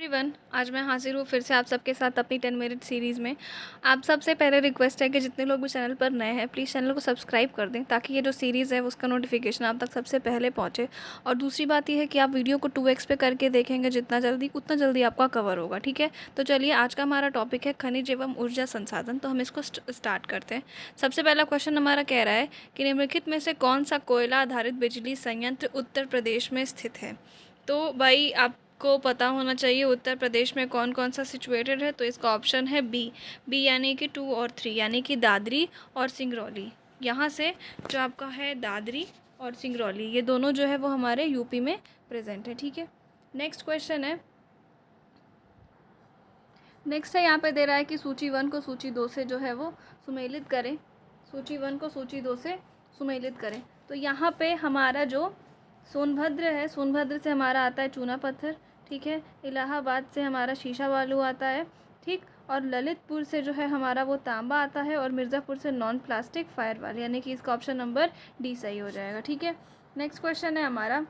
Everyone, आज मैं हाजिर हूँ फिर से आप सबके साथ अपनी 10 मिनट सीरीज़ में। आप सबसे पहले रिक्वेस्ट है कि जितने लोग भी चैनल पर नए हैं प्लीज़ चैनल को सब्सक्राइब कर दें ताकि ये जो सीरीज़ है उसका नोटिफिकेशन आप तक सबसे पहले पहुँचे। और दूसरी बात ये है कि आप वीडियो को 2x पे करके देखेंगे जितना जल्दी उतना जल्दी आपका कवर होगा। ठीक है, तो चलिए आज का हमारा टॉपिक है खनिज एवं ऊर्जा संसाधन। तो हम इसको स्टार्ट करते हैं। सबसे पहला क्वेश्चन हमारा कह रहा है कि निम्नलिखित में से कौन सा कोयला आधारित बिजली संयंत्र उत्तर प्रदेश में स्थित है। तो भाई आपको पता होना चाहिए उत्तर प्रदेश में कौन कौन सा सिचुएटेड है। तो इसका ऑप्शन है बी यानी कि 2 और 3 यानी कि दादरी और सिंगरौली। यहाँ से जो आपका है दादरी और सिंगरौली ये दोनों जो है वो हमारे यूपी में प्रेजेंट है। ठीक है, नेक्स्ट क्वेश्चन है। नेक्स्ट है यहाँ पे दे रहा है कि सूची 1 को सूची 2 से जो है वो सुमेलित करें। सूची 1 को सूची 2 से सुमेलित करें। तो यहाँ पे हमारा जो सोनभद्र है, सोनभद्र से हमारा आता है चूना पत्थर। ठीक है, इलाहाबाद से हमारा शीशा बालू आता है। ठीक, और ललितपुर से जो है हमारा वो तांबा आता है और मिर्ज़ापुर से नॉन प्लास्टिक फायर वाले, यानी कि इसका ऑप्शन नंबर डी सही हो जाएगा। ठीक है, नेक्स्ट क्वेश्चन है हमारा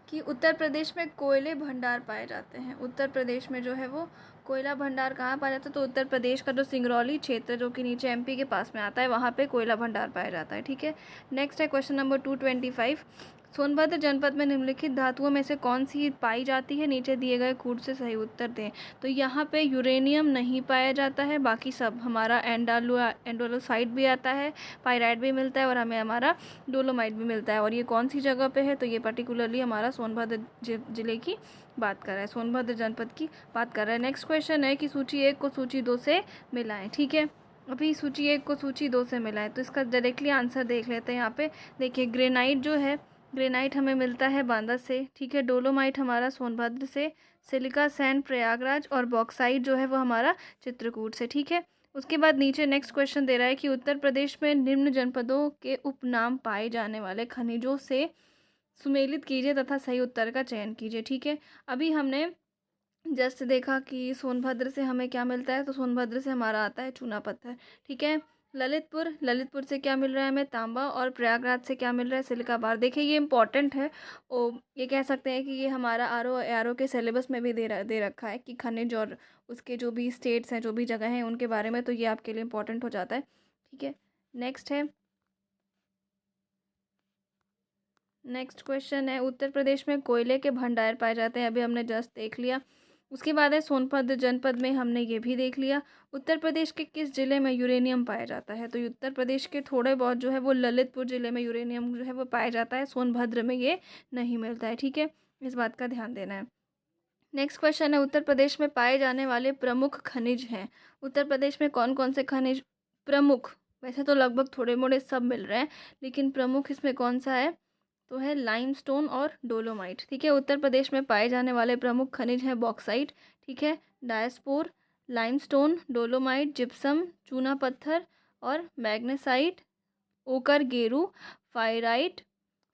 कि उत्तर प्रदेश में कोयले भंडार पाए जाते हैं। उत्तर प्रदेश में जो है वो कोयला भंडार कहाँ पाया जाता है। तो उत्तर प्रदेश का जो सिंगरौली क्षेत्र जो कि नीचे एमपी के पास में आता है वहाँ पे कोयला भंडार पाया जाता है। ठीक है, नेक्स्ट है क्वेश्चन नंबर 225। सोनभद्र जनपद में निम्नलिखित धातुओं में से कौन सी पाई जाती है, नीचे दिए गए कूट से सही उत्तर दें। तो यहाँ पे यूरेनियम नहीं पाया जाता है, बाकी सब हमारा एंडोलोसाइट भी आता है, पायराइट भी मिलता है और हमें हमारा डोलोमाइट भी मिलता है। और ये कौन सी जगह पे है, तो ये पर्टिकुलरली हमारा सोनभद्र जिले की बात कर रहा है, सोनभद्र जनपद की बात कर रहा है। नेक्स्ट क्वेश्चन है कि सूची 1 को सूची 2 से मिलाएं। ठीक है, अभी सूची 1 को सूची 2 से मिलाएं तो इसका डायरेक्टली आंसर देख लेते हैं। यहाँ पे देखिए ग्रेनाइट जो है, ग्रेनाइट हमें मिलता है बांदा से। ठीक है, डोलोमाइट हमारा सोनभद्र से, सिलिका सैंड प्रयागराज और बॉक्साइट जो है वो हमारा चित्रकूट से। ठीक है, उसके बाद नीचे नेक्स्ट क्वेश्चन दे रहा है कि उत्तर प्रदेश में निम्न जनपदों के उपनाम पाए जाने वाले खनिजों से सुमेलित कीजिए तथा सही उत्तर का चयन कीजिए। ठीक है, अभी हमने जस्ट देखा कि सोनभद्र से हमें क्या मिलता है। तो सोनभद्र से हमारा आता है चूना पत्थर। ठीक है, ललितपुर से क्या मिल रहा है हमें, तांबा। और प्रयागराज से क्या मिल रहा है, सिलिका बार। देखिए ये इंपॉर्टेंट है, और ये कह सकते हैं कि ये हमारा आर ओ के सिलेबस में भी दे रखा है कि खनिज और उसके जो भी स्टेट्स हैं, जो भी जगह हैं उनके बारे में, तो ये आपके लिए इंपॉर्टेंट हो जाता है। ठीक है, नेक्स्ट है, नेक्स्ट क्वेश्चन है उत्तर प्रदेश में कोयले के भंडार पाए जाते हैं, अभी हमने जस्ट देख लिया। उसके बाद है सोनभद्र जनपद में, हमने ये भी देख लिया। उत्तर प्रदेश के किस जिले में यूरेनियम पाया जाता है। तो उत्तर प्रदेश के थोड़े बहुत जो है वो ललितपुर जिले में यूरेनियम जो है वो पाया जाता है, सोनभद्र में ये नहीं मिलता है। ठीक है, इस बात का ध्यान देना है। नेक्स्ट क्वेश्चन है उत्तर प्रदेश में पाए जाने वाले प्रमुख खनिज हैं। उत्तर प्रदेश में कौन कौन से खनिज प्रमुख, वैसे तो लगभग थोड़े मोड़े सब मिल रहे हैं, लेकिन प्रमुख इसमें कौन सा है, तो है लाइमस्टोन और डोलोमाइट। ठीक है, उत्तर प्रदेश में पाए जाने वाले प्रमुख खनिज हैं बॉक्साइट। ठीक है, डायस्पोर, लाइमस्टोन, डोलोमाइट, जिप्सम, चूना पत्थर और मैग्नेसाइट, ओकर गेरू, फाइराइट,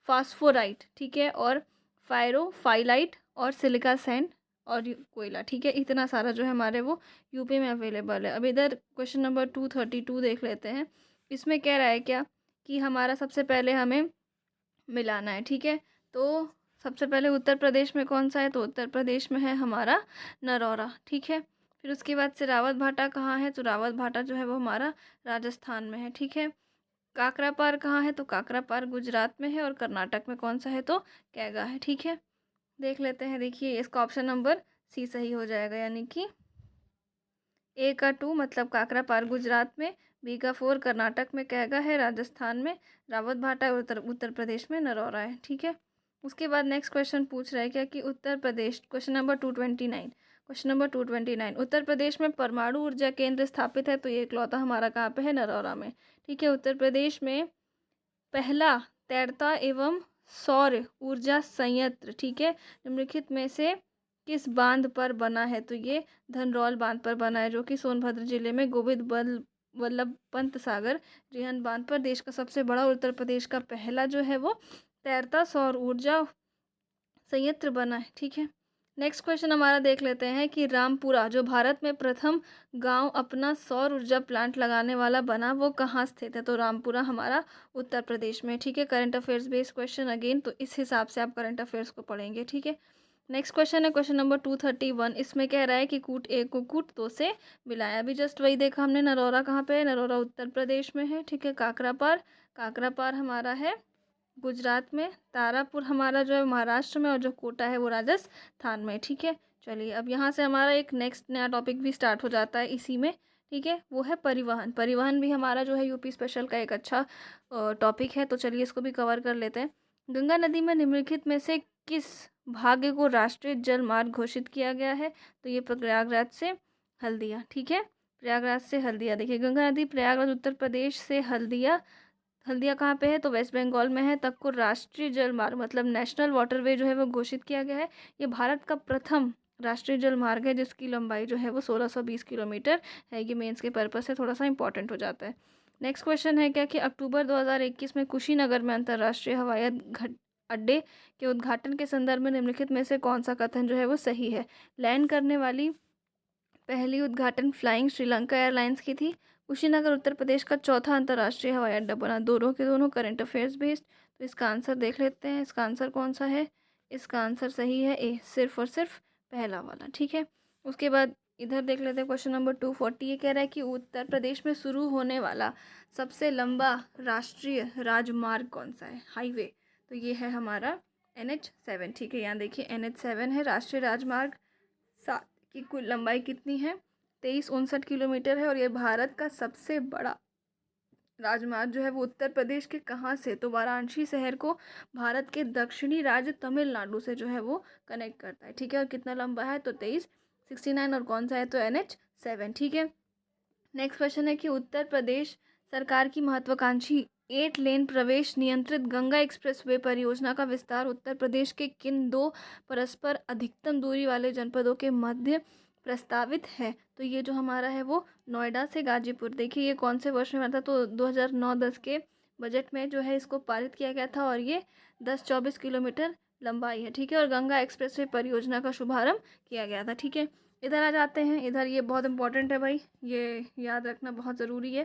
फास्फोराइट। ठीक है, और फाइरोफाइलाइट और सिलिका सैंड और कोयला। ठीक है, इतना सारा जो है हमारे वो यूपी में अवेलेबल है। अब इधर क्वेश्चन नंबर 232 देख लेते हैं। इसमें कह रहा है क्या कि हमारा सबसे पहले हमें मिलाना है। ठीक है, तो सबसे पहले उत्तर प्रदेश में कौन सा है, तो उत्तर प्रदेश में है हमारा नरौरा। ठीक है, फिर उसके बाद से रावत भाटा कहाँ है, तो रावत भाटा जो है वो हमारा राजस्थान में है। ठीक है, काकरापार कहाँ है, तो काकरापार गुजरात में है। और कर्नाटक में कौन सा है, तो कैगा है। ठीक है, देख लेते हैं। देखिए इसका ऑप्शन नंबर सी सही हो जाएगा, यानी कि ए का 2 मतलब काकरापार गुजरात में, बी का 4 कर्नाटक में कैगा है, राजस्थान में रावत भाटा, और उत्तर प्रदेश में नरौरा है। ठीक है, उसके बाद नेक्स्ट क्वेश्चन पूछ रहा है क्या कि Uttar Pradesh, question number 229, question number 229 Uttar Pradesh में परमाणु ऊर्जा केंद्र स्थापित है। तो ये इकलौता हमारा कहाँ पे है, नरौरा में। ठीक है, उत्तर प्रदेश में पहला तैरता एवं सौर ऊर्जा संयंत्र, ठीक है, निम्नलिखित में से किस बांध पर बना है। तो ये धनरौल बांध पर बना है, जो कि सोनभद्र जिले में गोविंद वल्लभ पंत सागर रिहन बांध पर देश का सबसे बड़ा उत्तर प्रदेश का पहला जो है वो तैरता सौर ऊर्जा संयंत्र बना है। ठीक है, नेक्स्ट क्वेश्चन हमारा देख लेते हैं कि रामपुरा जो भारत में प्रथम गांव अपना सौर ऊर्जा प्लांट लगाने वाला बना, वो कहाँ स्थित है। तो रामपुरा हमारा उत्तर प्रदेश में। ठीक है, current affairs based question again, तो इस हिसाब से आप करंट अफेयर्स को पढ़ेंगे। ठीक है, नेक्स्ट क्वेश्चन है क्वेश्चन नंबर 231। इसमें कह रहा है कि कूट एक को कूट दो से मिलाया। अभी जस्ट वही देखा हमने। नरौरा कहाँ पे है? नरौरा उत्तर प्रदेश में है, ठीक है। काकरापार, काकरापार हमारा है गुजरात में। तारापुर हमारा जो है महाराष्ट्र में, और जो कोटा है वो राजस्थान में, ठीक है। चलिए अब यहाँ से हमारा एक नेक्स्ट नया टॉपिक भी स्टार्ट हो जाता है इसी में, ठीक है। वो है परिवहन। परिवहन भी हमारा जो है यूपी स्पेशल का एक अच्छा टॉपिक है, तो चलिए इसको भी कवर कर लेते हैं। गंगा नदी में निम्नलिखित में से किस भाग्य को राष्ट्रीय जल मार्ग घोषित किया गया है? तो ये प्रयागराज से हल्दिया, ठीक है। प्रयागराज से हल्दिया। देखिए गंगा नदी प्रयागराज उत्तर प्रदेश से हल्दिया, हल्दिया कहाँ पे है? तो वेस्ट बंगाल में है, तक को राष्ट्रीय जल मार्ग मतलब नेशनल वाटरवे जो है वो घोषित किया गया है। ये भारत का प्रथम राष्ट्रीय जल मार्ग है जिसकी लंबाई जो है वो 1620 किलोमीटर है। ये मेंस के पर्पस से थोड़ा सा इंपॉर्टेंट हो जाता है। नेक्स्ट क्वेश्चन है क्या कि अक्टूबर 2021 में कुशीनगर में अंतर्राष्ट्रीय हवाई अड्डे के उद्घाटन के संदर्भ में निम्नलिखित में से कौन सा कथन जो है वो सही है? लैंड करने वाली पहली उद्घाटन फ्लाइंग श्रीलंका एयरलाइंस की थी। कुशीनगर उत्तर प्रदेश का चौथा अंतर्राष्ट्रीय हवाई अड्डा बना। दोनों के दोनों करंट अफेयर्स बेस्ड। तो इसका आंसर देख लेते हैं। इसका आंसर कौन सा है? इसका आंसर सही है ए, सिर्फ और सिर्फ पहला वाला, ठीक है। उसके बाद इधर देख लेते हैं क्वेश्चन नंबर 240। ये कह रहा है कि उत्तर प्रदेश में शुरू होने वाला सबसे लंबा राष्ट्रीय राजमार्ग कौन सा है? हाईवे। तो ये है हमारा NH7, ठीक है। यहाँ देखिए NH7 है राष्ट्रीय राजमार्ग। सात की कुल लंबाई कितनी है? 2359 किलोमीटर है। और ये भारत का सबसे बड़ा राजमार्ग जो है वो उत्तर प्रदेश के कहाँ से? तो वाराणसी शहर को भारत के दक्षिणी राज्य तमिलनाडु से जो है वो कनेक्ट करता है, ठीक है। और कितना लंबा है? तो 2369। और कौन सा है? तो NH7, ठीक है। नेक्स्ट क्वेश्चन है कि उत्तर प्रदेश सरकार की महत्वाकांक्षी 8 लेन प्रवेश नियंत्रित गंगा एक्सप्रेसवे परियोजना का विस्तार उत्तर प्रदेश के किन दो परस्पर अधिकतम दूरी वाले जनपदों के मध्य प्रस्तावित है? तो ये जो हमारा है वो नोएडा से गाजीपुर। देखिए ये कौन से वर्ष में बना था? तो 2009-10 के बजट में जो है इसको पारित किया गया था। और ये 10-24 किलोमीटर लंबाई है, ठीक है। और गंगा एक्सप्रेसवे परियोजना का शुभारंभ किया गया था, ठीक है। इधर आ जाते हैं। इधर ये बहुत इंपॉर्टेंट है भाई, ये याद रखना बहुत ज़रूरी है,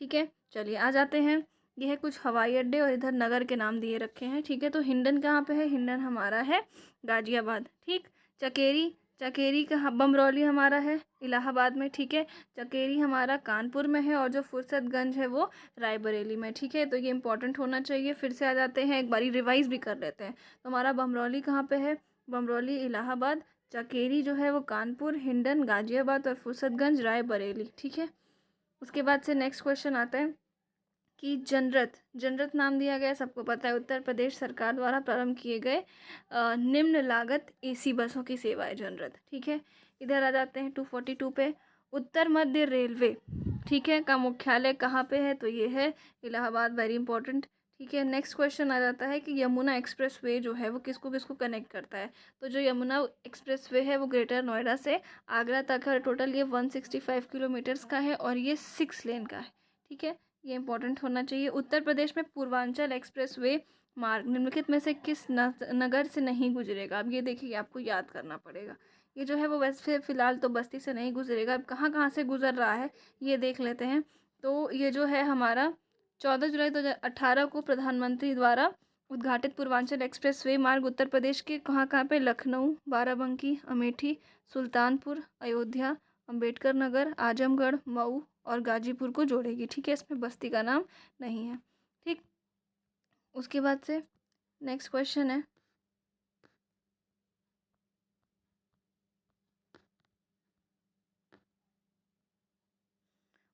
ठीक है। चलिए आ जाते हैं। ये है कुछ हवाई अड्डे और इधर नगर के नाम दिए रखे हैं, ठीक है। तो हिंडन कहाँ पे है? हिंडन हमारा है गाजियाबाद, ठीक। चकेरी, चकेरी कहाँ? बमरौली हमारा है इलाहाबाद में, ठीक है। चकेरी हमारा कानपुर में है। और जो फुर्सतगंज है वो रायबरेली में, ठीक है। तो ये इंपॉर्टेंट होना चाहिए। फिर से आ जाते हैं, एक बारी रिवाइज भी कर लेते हैं। तो हमारा बमरौली कहाँ पे है? बमरौली इलाहाबाद। चकेरी जो है वो कानपुर, हिंडन गाजियाबाद और फुर्सतगंज रायबरेली, ठीक है। उसके बाद से नेक्स्ट क्वेश्चन आता है कि जनरथ, जनरथ नाम दिया गया, सबको पता है, उत्तर प्रदेश सरकार द्वारा प्रारंभ किए गए निम्न लागत AC बसों की सेवा है जनरथ, ठीक है। इधर आ जाते हैं 242 पे। उत्तर मध्य रेलवे, ठीक है, का मुख्यालय कहाँ पे है? तो ये है इलाहाबाद, वेरी इंपॉर्टेंट, ठीक है। नेक्स्ट क्वेश्चन आ जाता है कि यमुना एक्सप्रेस वे जो है वो किसको किसको कनेक्ट करता है? तो जो यमुना एक्सप्रेस वे है वो ग्रेटर नोएडा से आगरा तक है। टोटल ये 165 किलोमीटर्स का है और ये 6 लेन का है, ठीक है। ये इंपॉर्टेंट होना चाहिए। उत्तर प्रदेश में पूर्वांचल एक्सप्रेस वे मार्ग निम्नलिखित में से किस नगर से नहीं गुजरेगा? अब ये देखिए आपको याद करना पड़ेगा। ये जो है वो वैसे फ़िलहाल तो बस्ती से नहीं गुजरेगा। अब कहाँ कहाँ से गुजर रहा है ये देख लेते हैं। तो ये जो है हमारा 14 जुलाई 2018 को प्रधानमंत्री द्वारा उद्घाटित पूर्वांचल एक्सप्रेस वे मार्ग उत्तर प्रदेश के कहाँ कहाँ पे? लखनऊ, बाराबंकी, अमेठी, सुल्तानपुर, अयोध्या, अंबेडकर नगर, आजमगढ़, मऊ और गाजीपुर को जोड़ेगी, ठीक है। इसमें बस्ती का नाम नहीं है, ठीक। उसके बाद से नेक्स्ट क्वेश्चन है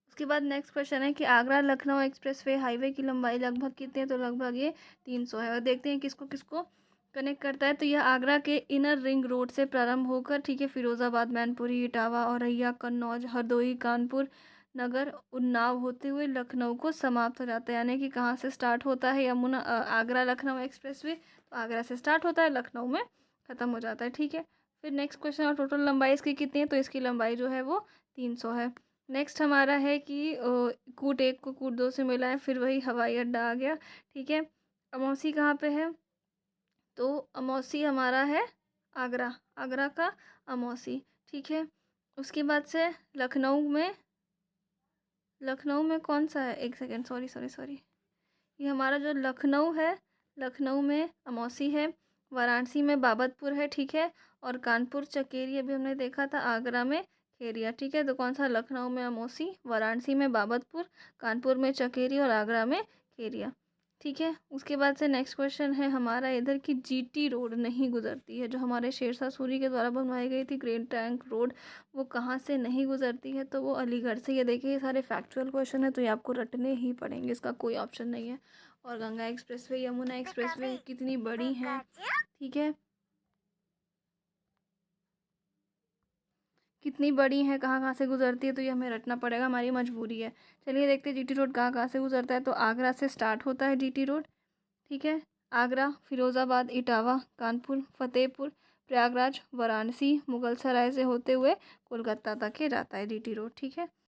उसके बाद नेक्स्ट क्वेश्चन है कि आगरा लखनऊ एक्सप्रेसवे हाईवे की लंबाई लगभग कितनी है? तो लगभग ये 300 है। और देखते हैं किसको किसको कनेक्ट करता है। तो यह आगरा के इनर रिंग रोड से प्रारंभ होकर, ठीक है, फिरोज़ाबाद, मैनपुरी, इटावा, औरैया, कन्नौज, हरदोई, कानपुर नगर, उन्नाव होते हुए लखनऊ को समाप्त हो जाता है। यानी कि कहाँ से स्टार्ट होता है? आगरा लखनऊ एक्सप्रेसवे। तो आगरा से स्टार्ट होता है, लखनऊ में ख़त्म हो जाता है, ठीक है। फिर नेक्स्ट क्वेश्चन, और टोटल लंबाई इसकी कितनी है? तो इसकी लंबाई जो है वो 300 है। नेक्स्ट हमारा है कि कूट एक को कूट दो से मिला है, फिर वही हवाई अड्डा आ गया, ठीक है। अमौसी कहाँ पे है? तो अमौसी हमारा है आगरा, आगरा का अमौसी, ठीक है। उसके बाद से लखनऊ में कौन सा है? एक सेकेंड, सॉरी सॉरी सॉरी, ये हमारा जो लखनऊ है, लखनऊ में अमौसी है। वाराणसी में बाबतपुर है, ठीक है। और कानपुर चकेरी अभी हमने देखा था, आगरा में खेरिया, ठीक है। तो कौन सा? लखनऊ में अमौसी, वाराणसी में बाबतपुर, कानपुर में चकेरी और आगरा में खेरिया, ठीक है। उसके बाद से नेक्स्ट क्वेश्चन है हमारा इधर की जीटी रोड नहीं गुजरती है, जो हमारे शेरशाह सूरी के द्वारा बनवाई गई थी ग्रेट ट्रंक रोड, वो कहाँ से नहीं गुजरती है? तो वो अलीगढ़ से। ये देखिए, ये सारे फैक्चुअल क्वेश्चन है, तो ये आपको रटने ही पड़ेंगे, इसका कोई ऑप्शन नहीं है। और गंगा एक्सप्रेसवे, यमुना एक्सप्रेसवे कितनी बड़ी हैं, ठीक है, कितनी बड़ी है, कहाँ कहाँ से गुजरती है, तो ये हमें रटना पड़ेगा, हमारी मजबूरी है। चलिए देखते हैं जीटी रोड कहाँ कहाँ से गुजरता है। तो आगरा से स्टार्ट होता है जीटी रोड, ठीक है। आगरा, फिरोज़ाबाद, इटावा, कानपुर, फतेहपुर, प्रयागराज, वाराणसी, मुगलसराय से होते हुए कोलकाता तक के जाता है जीटी रोड, ठीक है।